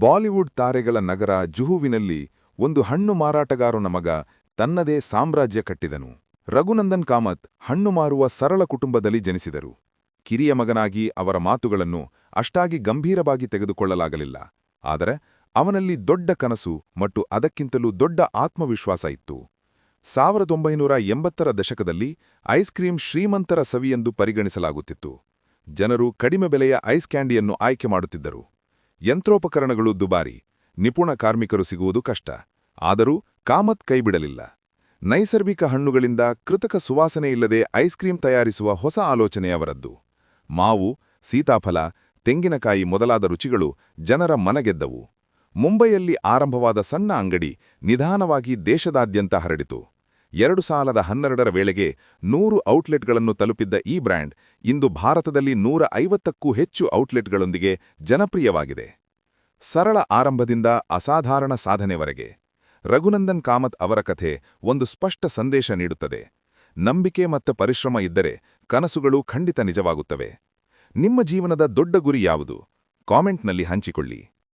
Bollywood ತಾರೆಗಳ ನಗರ ಜುಹುವಿನಲ್ಲಿ ಒಂದು ಹಣ್ಣು ಮಾರಾಟಗಾರನ ಮಗ ತನ್ನದೇ ಸಾಮ್ರಾಜ್ಯ ಕಟ್ಟಿದನು. ರಘುನಂದನ್ ಕಾಮತ್ ಹಣ್ಣು ಮಾರುವ ಸರಳ ಕುಟುಂಬದಲ್ಲಿ ಜನಿಸಿದರು. ಕಿರಿಯ ಮಗನಾಗಿ ಅವರ ಮಾತುಗಳನ್ನು ಅಷ್ಟಾಗಿ ಗಂಭೀರವಾಗಿ ತೆಗೆದುಕೊಳ್ಳಲಾಗಲಿಲ್ಲ. ಆದರೆ ಅವನಲ್ಲಿ ದೊಡ್ಡ ಕನಸು ಮತ್ತು ಅದಕ್ಕಿಂತಲೂ ದೊಡ್ಡ ಆತ್ಮವಿಶ್ವಾಸ ಇತ್ತು. 1980ರ ದಶಕದಲ್ಲಿ ಐಸ್ ಕ್ರೀಂ ಶ್ರೀಮಂತರ ಸವಿಯೆಂದು ಪರಿಗಣಿಸಲಾಗುತ್ತಿತ್ತು. ಜನರು ಕಡಿಮೆ ಬೆಲೆಯ ಐಸ್ ಕ್ಯಾಂಡಿಯನ್ನು ಆಯ್ಕೆ ಮಾಡುತ್ತಿದ್ದರು. ಯಂತ್ರೋಪಕರಣಗಳು ದುಬಾರಿ, ನಿಪುಣ ಕಾರ್ಮಿಕರು ಸಿಗುವುದು ಕಷ್ಟ. ಆದರೂ ಕಾಮತ್ ಕೈಬಿಡಲಿಲ್ಲ. ನೈಸರ್ಗಿಕ ಹಣ್ಣುಗಳಿಂದ ಕೃತಕ ಸುವಾಸನೆಯಿಲ್ಲದೆ ಐಸ್ ಕ್ರೀಂ ತಯಾರಿಸುವ ಹೊಸ ಆಲೋಚನೆಯವರದ್ದು. ಮಾವು, ಸೀತಾಫಲ, ತೆಂಗಿನಕಾಯಿ ಮೊದಲಾದ ರುಚಿಗಳು ಜನರ ಮನಗೆದ್ದವು. ಮುಂಬೈಯಲ್ಲಿ ಆರಂಭವಾದ ಸಣ್ಣ ಅಂಗಡಿ ನಿಧಾನವಾಗಿ ದೇಶದಾದ್ಯಂತ ಹರಡಿತು. 2012ರ ವೇಳೆಗೆ 100 ಔಟ್ಲೆಟ್ಗಳನ್ನು ತಲುಪಿದ್ದ ಈ ಬ್ರ್ಯಾಂಡ್ ಇಂದು ಭಾರತದಲ್ಲಿ 150ಕ್ಕೂ ಹೆಚ್ಚು ಔಟ್ಲೆಟ್ಗಳೊಂದಿಗೆ ಜನಪ್ರಿಯವಾಗಿದೆ. ಸರಳ ಆರಂಭದಿಂದ ಅಸಾಧಾರಣ ಸಾಧನೆವರೆಗೆ ರಘುನಂದನ್ ಕಾಮತ್ ಅವರ ಕಥೆ ಒಂದು ಸ್ಪಷ್ಟ ಸಂದೇಶ ನೀಡುತ್ತದೆ. ನಂಬಿಕೆ ಮತ್ತು ಪರಿಶ್ರಮ ಇದ್ದರೆ ಕನಸುಗಳು ಖಂಡಿತ ನಿಜವಾಗುತ್ತವೆ. ನಿಮ್ಮ ಜೀವನದ ದೊಡ್ಡ ಗುರಿ ಯಾವುದು? ಕಾಮೆಂಟ್ನಲ್ಲಿ ಹಂಚಿಕೊಳ್ಳಿ.